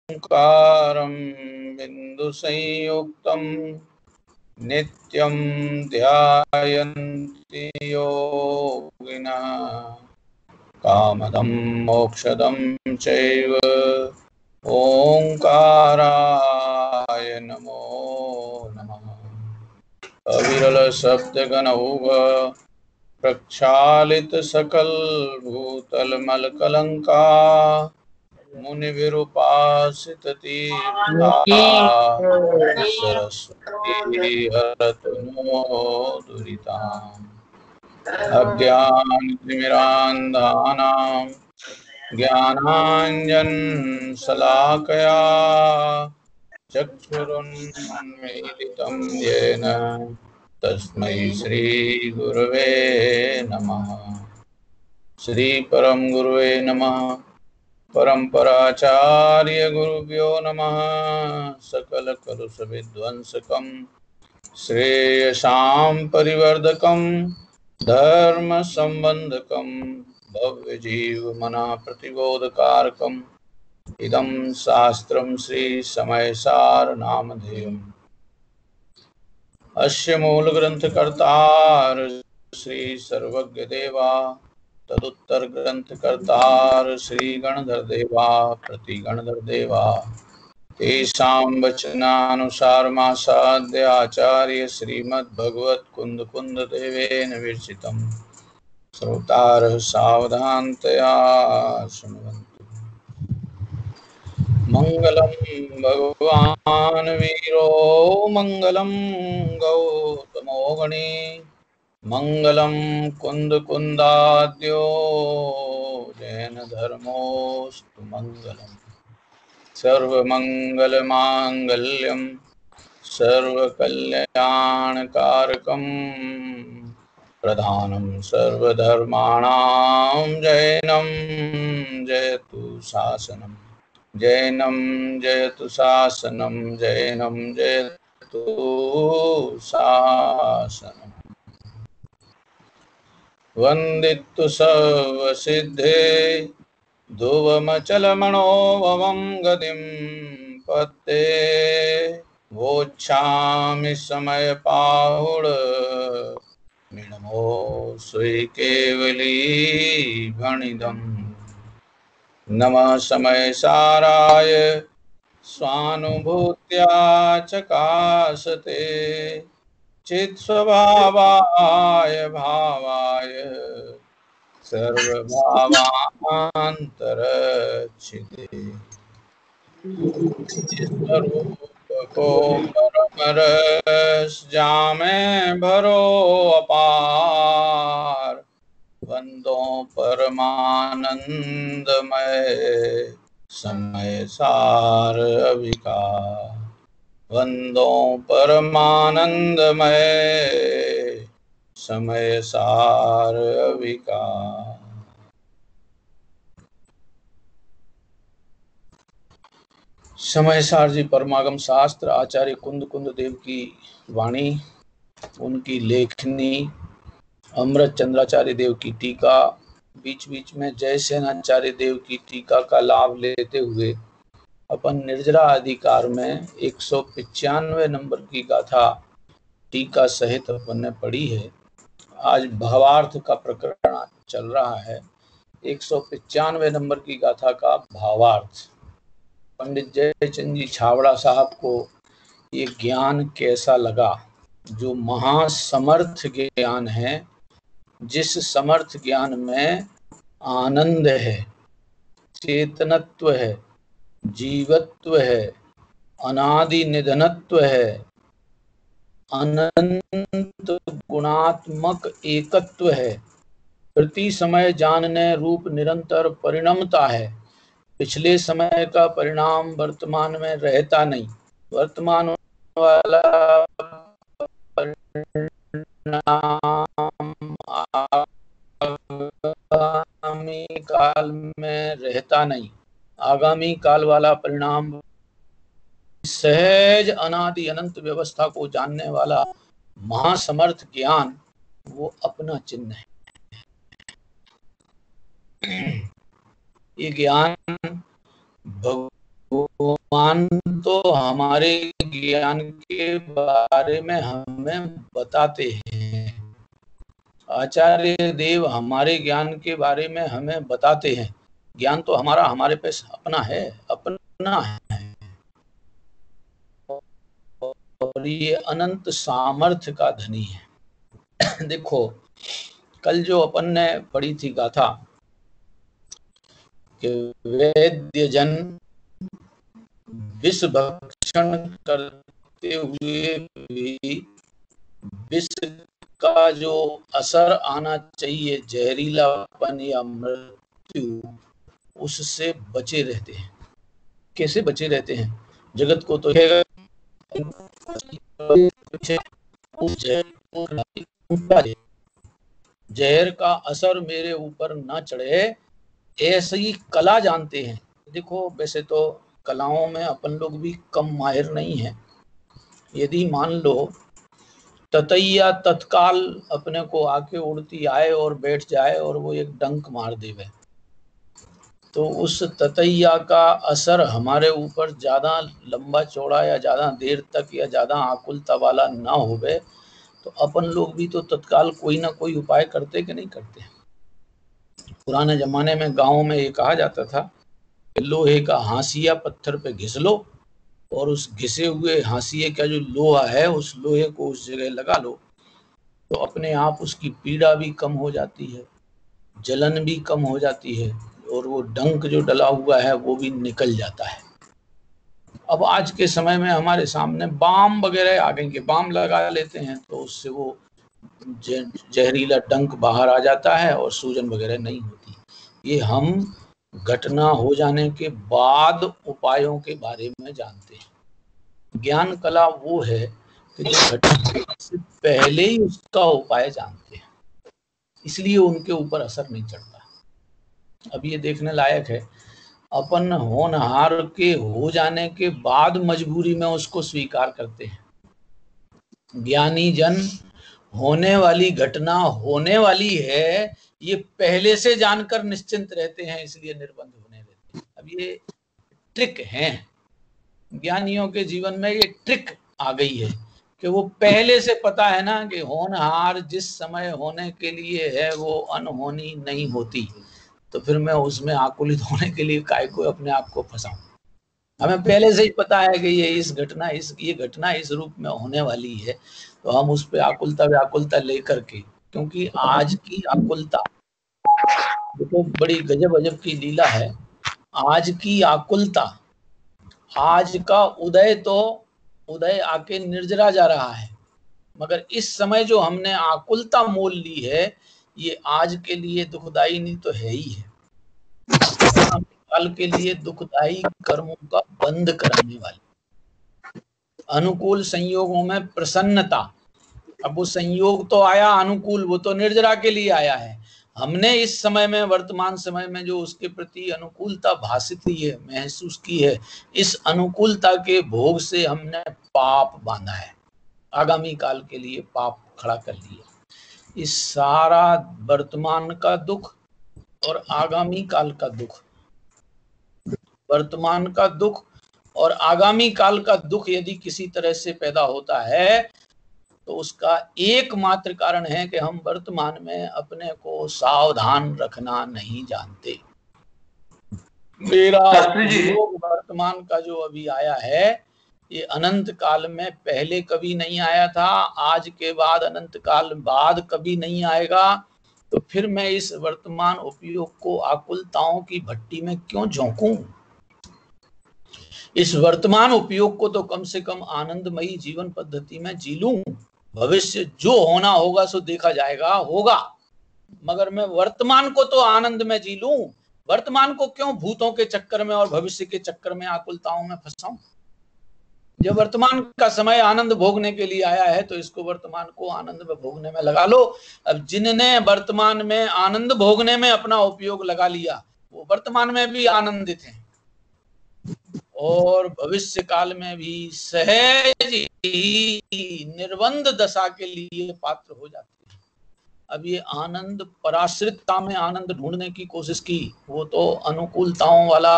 ओंकारं बिन्दुसंयुक्तं नित्यं ध्यायन्ति योगिनः कामदं मोक्षदं चैव ओंकाराय नमो नमः। अविरल शब्द गणौघ प्रक्षालित सकल भूतल मल कलंका मुनिविरूपासित तीर्था सरस्वती हरतु नो दुरिताम्। अज्ञानतिमिरान्धानां ज्ञानाञ्जनशलाकया चक्षुरुन्मीलितं येन तस्मै श्रीगुरवे नमः। श्री परम गुरुवे नमः। परम्पराचार्य गुरुभ्यो नमः। सकल कलुष विध्वंसकं श्रेयसां परिवर्धकं धर्म संबंधकं भव्य जीव मना प्रतिबोधकारकम् इदं शास्त्रं श्री समय सार नामधेयम्। अस्य मूल ग्रंथकर्तार श्री सर्वज्ञ देवा तदुत्तर ग्रंथकर्तार श्री गणधर देवा प्रतिगणधर देवा तेषां वचनानुसारमासाद्य आचार्य श्रीमद्भगवत् कुंद कुंद देवेन विरचितं श्रोतारः सावधानतया शृण्वन्तु। मंगलम भगवान वीरो मंगलम गौतमो गणे मंगलम कुंद कुंदाद्यो जैन धर्मोस्तु मंगलम सर्वमंगल मांगल्यम सर्वकल्याणकारकम प्रधानम सर्वधर्माणां जैनम जयतु शासनम जैनम जयतु शासनम जैनम जयतु शासनम। वंदितु सर्वसिद्धे ध्रुवमचलमनोभवं गतिं पत्ते वोच्छामि समयपाहुड निनमो स्वीकेवली भणिदम्। नमः समय साराय स्वानुभूत्या चकाशते चित्स्वभावाय भावाय सर्वभावान्तरच्छिते स्वरूप को परमरस जामे भरो अपार वंदो परमानंदमय समय सार अविकार वंदो परमानंदमय समय सार अविकार। समय सार जी परमागम शास्त्र आचार्य कुंद कुंद देव की वाणी, उनकी लेखनी अमृत चंद्राचार्य देव की टीका, बीच बीच में जय सेनाचार्य देव की टीका का लाभ लेते हुए अपन निर्जरा अधिकार में 195 नंबर की गाथा टीका सहित अपन ने पढ़ी है। आज भावार्थ का प्रकरण चल रहा है। 195 नंबर की गाथा का भावार्थ। पंडित जयचंद जी छावड़ा साहब को ये ज्ञान कैसा लगा, जो महासमर्थ ज्ञान है, जिस समर्थ ज्ञान में आनंद है, चेतनत्व है, जीवत्व है, अनादि निधनत्व है, अनंत गुणात्मक एकत्व है, प्रति समय जानने रूप निरंतर परिणमता है, पिछले समय का परिणाम वर्तमान में रहता नहीं, वर्तमान वाला परिणाम आगामी काल में रहता नहीं, आगामी काल वाला परिणाम सहज अनादि अनंत व्यवस्था को जानने वाला महासमर्थ ज्ञान वो अपना चिन्ह है। ये ज्ञान भगवान तो हमारे ज्ञान के बारे में हमें बताते हैं, आचार्य देव हमारे ज्ञान के बारे में हमें बताते हैं। ज्ञान तो हमारा हमारे पास अपना है, अपना है, और ये अनंत सामर्थ्य का धनी है। देखो कल जो अपन ने पढ़ी थी गाथा कि वैद्य जन विष भक्षण करते हुए भी विष का जो असर आना चाहिए, जहरीलापन या मृत्यु, उससे बचे रहते हैं। कैसे बचे रहते हैं? जगत को तो जहर का असर मेरे ऊपर ना चढ़े, ऐसी कला जानते हैं। देखो वैसे तो कलाओं में अपन लोग भी कम माहिर नहीं है। यदि मान लो ततैया तत्काल अपने को आके उड़ती आए और बैठ जाए और वो एक डंक मार देवे, तो उस ततैया का असर हमारे ऊपर ज्यादा लंबा चौड़ा या ज्यादा देर तक या ज्यादा आकुलता वाला ना होवे, तो अपन लोग भी तो तत्काल कोई ना कोई उपाय करते कि नहीं करते। पुराने जमाने में गाँव में ये कहा जाता था कि लोहे का हाशिया पत्थर पे घिस लो और उस घिसे हुए हाशिए का जो लोहा है उस लोहे को उस जगह लगा लो, तो अपने आप उसकी पीड़ा भी कम हो जाती है, जलन भी कम हो जाती है, और वो डंक जो डला हुआ है वो भी निकल जाता है। अब आज के समय में हमारे सामने बाम वगैरह आ गए, बाम लगा लेते हैं तो उससे वो जहरीला डंक बाहर आ जाता है और सूजन वगैरह नहीं होती। ये हम घटना हो जाने के बाद उपायों के बारे में जानते हैं। ज्ञान कला वो है कि जो घटना से पहले ही उसका उपाय जानते हैं, इसलिए उनके ऊपर असर नहीं चढ़ता। अब ये देखने लायक है, अपन होनहार के हो जाने के बाद मजबूरी में उसको स्वीकार करते हैं। ज्ञानी जन होने वाली घटना होने वाली है ये पहले से जानकर निश्चिंत रहते हैं, इसलिए निर्बंध होने रहते हैं। अब ये ट्रिक है ज्ञानियों के जीवन में, ये ट्रिक आ गई है कि वो पहले से पता है ना कि होनहार जिस समय होने के लिए है वो अनहोनी नहीं होती, तो फिर मैं उसमें आकुलित होने के लिए काय को अपने आप को फंसाऊं। हमें पहले से ही पता है कि ये घटना इस रूप में होने वाली है, तो हम उस पर आकुलता व्याकुलता लेकर के, क्योंकि आज की आकुलता देखो बड़ी गजब अजब की लीला है। आज की आकुलता, आज का उदय आके निर्जरा जा रहा है, मगर इस समय जो हमने आकुलता मोल ली है ये आज के लिए दुखदाई नहीं तो है ही है, काल के लिए दुखदाई कर्मों का बंद कराने वाली। अनुकूल संयोगों में प्रसन्नता, अब वो संयोग तो आया अनुकूल, वो तो निर्जरा के लिए आया है। हमने इस समय में वर्तमान समय में जो उसके प्रति अनुकूलता भाषित की है, महसूस की है, इस अनुकूलता के भोग से हमने पाप बांधा है, आगामी काल के लिए पाप खड़ा कर लिया। इस सारा वर्तमान का दुख और आगामी काल का दुख, वर्तमान का दुख और आगामी काल का दुख यदि किसी तरह से पैदा होता है तो उसका एकमात्र कारण है कि हम वर्तमान में अपने को सावधान रखना नहीं जानते। मेरा योग वर्तमान का जो अभी आया है ये अनंत काल में पहले कभी नहीं आया था, आज के बाद अनंत काल बाद कभी नहीं आएगा, तो फिर मैं इस वर्तमान उपयोग को आकुलताओं की भट्टी में क्यों झोंकूं। इस वर्तमान उपयोग को तो कम से कम आनंदमयी जीवन पद्धति में जी लूं। भविष्य जो होना होगा सो देखा जाएगा, होगा, मगर मैं वर्तमान को तो आनंद में जी लूं। वर्तमान को क्यों भूतों के चक्कर में और भविष्य के चक्कर में आकुलताओं में फंसाऊं। जब वर्तमान का समय आनंद भोगने के लिए आया है तो इसको वर्तमान को आनंद में भोगने में लगा लो। अब जिनने वर्तमान में आनंद भोगने में अपना उपयोग लगा लिया वो वर्तमान में भी आनंदित हैं और भविष्य काल में भी सहज ही निर्बंध दशा के लिए पात्र हो जाते हैं। अब ये आनंद पराश्रितता में आनंद ढूंढने की कोशिश की, वो तो अनुकूलताओं वाला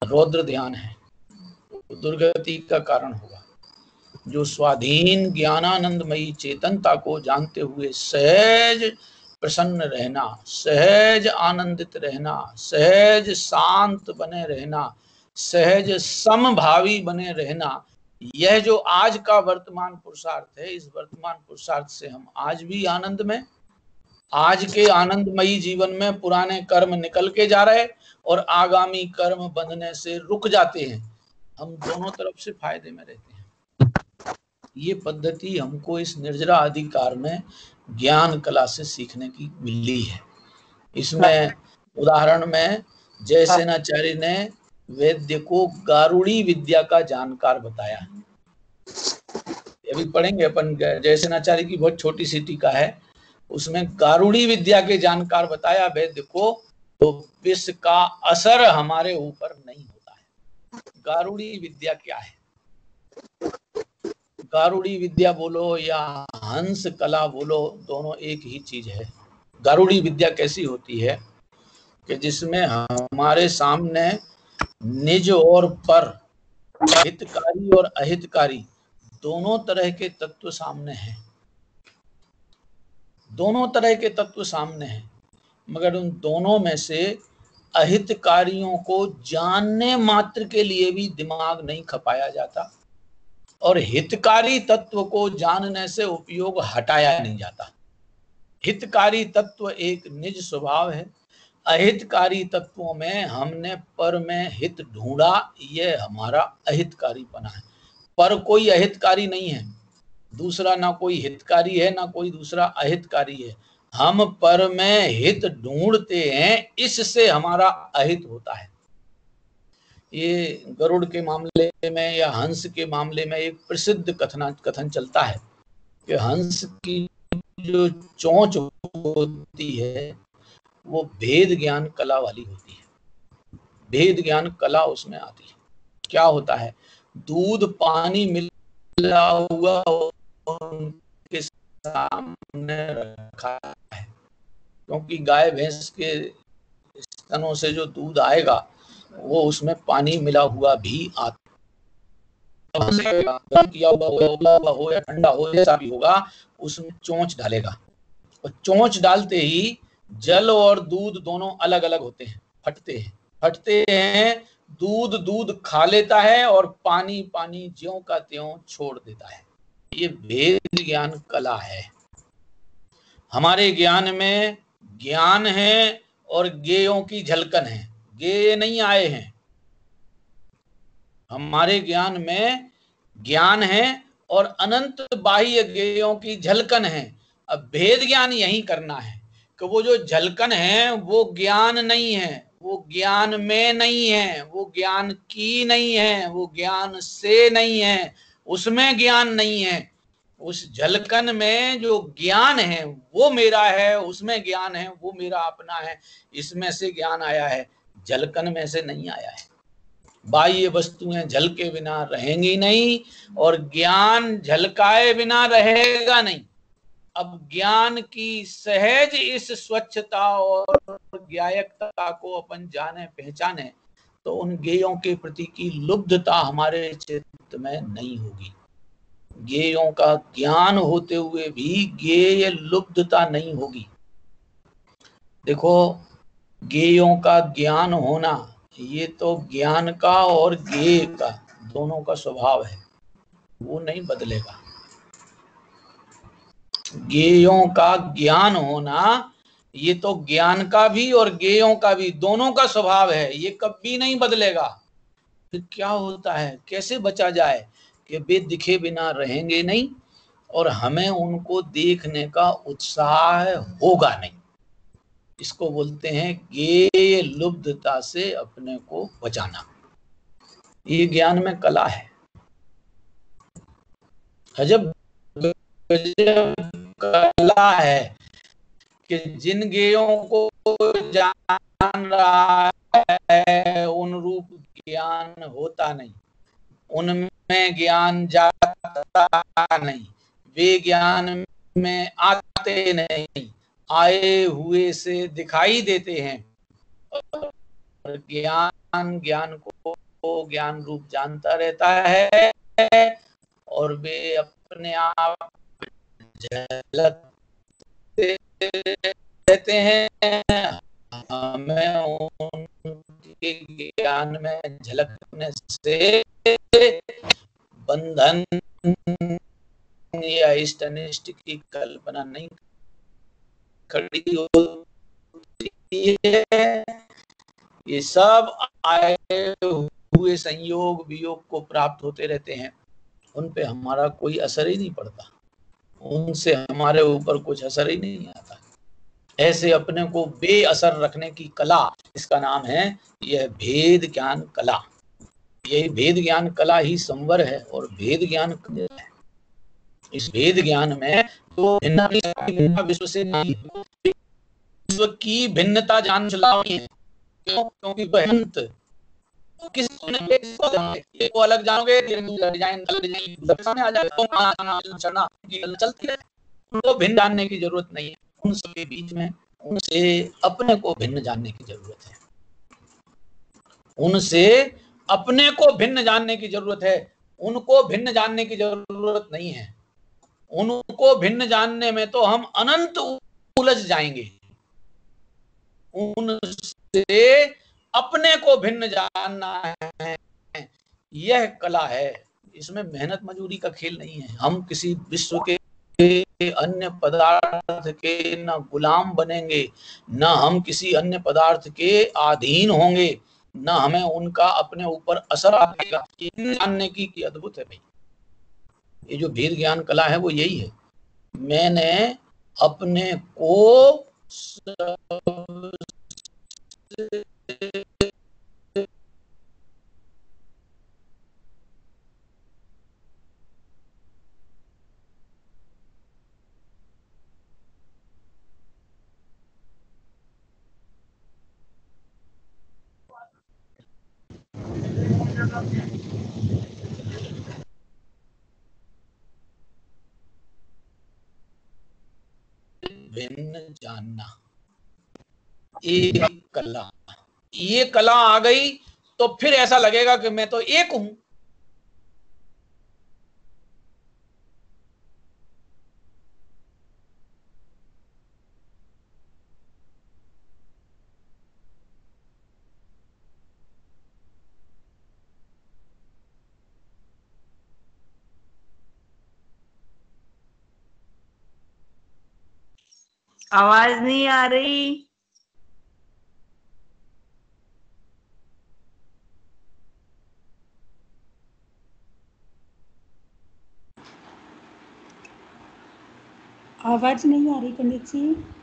रौद्र ध्यान है। दुर्गति का कारण होगा। जो स्वाधीन ज्ञानानंदमयी चेतनता को जानते हुए सहज प्रसन्न रहना, सहज आनंदित रहना, सहज शांत बने रहना, सहज समभावी बने रहना, यह जो आज का वर्तमान पुरुषार्थ है, इस वर्तमान पुरुषार्थ से हम आज भी आनंद में, आज के आनंदमयी जीवन में पुराने कर्म निकल के जा रहे और आगामी कर्म बंधने से रुक जाते हैं। हम दोनों तरफ से फायदे में रहते हैं। ये पद्धति हमको इस निर्जरा अधिकार में ज्ञान कला से सीखने की मिली है। इसमें उदाहरण में जयसेनाचार्य ने वैद्य को गारुड़ी विद्या का जानकार बताया। अभी पढ़ेंगे अपन, जयसेनाचार्य की बहुत छोटी सी टीका है, उसमें गारुड़ी विद्या के जानकार बताया वैद्य को, तो विष का असर हमारे ऊपर नहीं होता है। गारुड़ी विद्या क्या है? गारुड़ी विद्या बोलो या हंस कला बोलो, दोनों एक ही चीज है। गारुड़ी विद्या कैसी होती है कि जिसमें हमारे सामने निज और पर, हितकारी और अहितकारी दोनों तरह के तत्व सामने हैं, दोनों तरह के तत्व सामने हैं, मगर उन दोनों में से अहितकारियों को जानने मात्र के लिए भी दिमाग नहीं खपाया जाता और हितकारी तत्व को जानने से उपयोग हटाया नहीं जाता। हितकारी तत्व एक निज स्वभाव है, अहितकारी तत्वों में हमने पर में हित ढूंढा, यह हमारा अहितकारीपना है। पर कोई अहितकारी नहीं है, दूसरा ना कोई हितकारी है ना कोई दूसरा अहितकारी है, हम पर में हित ढूंढते हैं, इससे हमारा अहित होता है। ये गरुड़ के मामले में या हंस के मामले में एक प्रसिद्ध कथन चलता है कि हंस की जो चोंच होती है वो भेद ज्ञान कला वाली होती है, भेद ज्ञान कला उसमें आती है। क्या होता है? दूध पानी मिला हुआ उनके सामने रखा है, क्योंकि गाय भैंस के स्तनों से जो दूध आएगा वो उसमें पानी मिला हुआ भी आता किया हुआ हो, उबला हुआ हो या ठंडा हो, जैसा भी होगा उसमें चोंच डालेगा और चोंच डालते ही जल और दूध दोनों अलग अलग होते हैं, फटते हैं, दूध खा लेता है और पानी ज्यों का त्यों छोड़ देता है। ये भेद ज्ञान कला है। हमारे ज्ञान में ज्ञान है और गेयों की झलकन है, गेय नहीं आए हैं। हमारे ज्ञान में ज्ञान है और अनंत बाह्य गेयों की झलकन है। अब भेद ज्ञान यही करना है कि वो जो झलकन है वो ज्ञान नहीं है, वो ज्ञान में नहीं है, वो ज्ञान की नहीं है, वो ज्ञान से नहीं है, उसमें ज्ञान नहीं है। उस झलकन में जो ज्ञान है वो मेरा है, उसमें ज्ञान है वो मेरा अपना है, इसमें से ज्ञान आया है, झलकन में से नहीं आया है। बाह्य वस्तुएं झलके बिना रहेंगी नहीं और ज्ञान झलकाए बिना रहेगा नहीं। अब ज्ञान की सहज इस स्वच्छता और ज्ञायकता को अपन जाने पहचाने तो उन गेयों के प्रति की लुब्धता हमारे चित्त में नहीं होगी। गेयों का ज्ञान होते हुए भी गेय लुब्धता नहीं होगी। देखो, गेयों का ज्ञान होना ये तो ज्ञान का और गेय का दोनों का स्वभाव है, वो नहीं बदलेगा। गेयों का ज्ञान होना ये तो ज्ञान का भी और गेयों का भी दोनों का स्वभाव है, ये कभी नहीं बदलेगा। फिर क्या होता है, कैसे बचा जाए कि वे दिखे बिना रहेंगे नहीं और हमें उनको देखने का उत्साह होगा नहीं। इसको बोलते हैं गेय लुब्धता से अपने को बचाना। ये ज्ञान में कला है। अजब कला है कि जिन गेयों को जान रहा है उन रूप ज्ञान होता नहीं, उनमें ज्ञान जाता नहीं, वे ज्ञान में आते नहीं, आए हुए से दिखाई देते हैं और ज्ञान को ज्ञान रूप जानता रहता है और वे अपने आप झलकते रहते हैं। हमें उनके ज्ञान में झलकने से बंधन या इष्ट अनिष्ट की कल्पना नहीं खड़ी होती है। ये सब आए हुए संयोग वियोग को प्राप्त होते रहते हैं, उन पे हमारा कोई असर ही नहीं पड़ता, उनसे हमारे ऊपर कुछ असर ही नहीं आता। ऐसे अपने को बेअसर रखने की कला, इसका नाम है यह भेद ज्ञान कला। यही भेद ज्ञान कला ही संवर है और भेद ज्ञान है। इस भेद ज्ञान में तो भिन्नता विश्व से नहीं, विश्व की भिन्नता जान चलानी है। क्यों? क्योंकि अनंत किस ये को अलग जानोगे, डिजाइन सामने आ जाए तो चलती है। उनको भिन्न जानने की जरूरत नहीं है, उन सबके बीच में उनसे अपने को भिन्न जानने की जरूरत है। उनसे अपने को भिन्न जानने की जरूरत है, उनको भिन्न जानने की जरूरत नहीं है। उनको भिन्न जानने में तो हम अनंत उलझ जाएंगे। उनसे अपने को भिन्न जानना है, यह कला है। इसमें मेहनत मजूरी का खेल नहीं है। हम किसी विश्व के अन्य पदार्थ के न गुलाम बनेंगे, न हम किसी अन्य पदार्थ के अधीन होंगे, न हमें उनका अपने ऊपर असर आएगा। जानने की अद्भुत है भाई। ये जो भेद ज्ञान कला है वो यही है। मैंने अपने को भिन्न जानना, एक कला। ये कला आ गई तो फिर ऐसा लगेगा कि मैं तो एक हूं। आवाज नहीं आ रही। आवाज नहीं आ रही पंडित जी।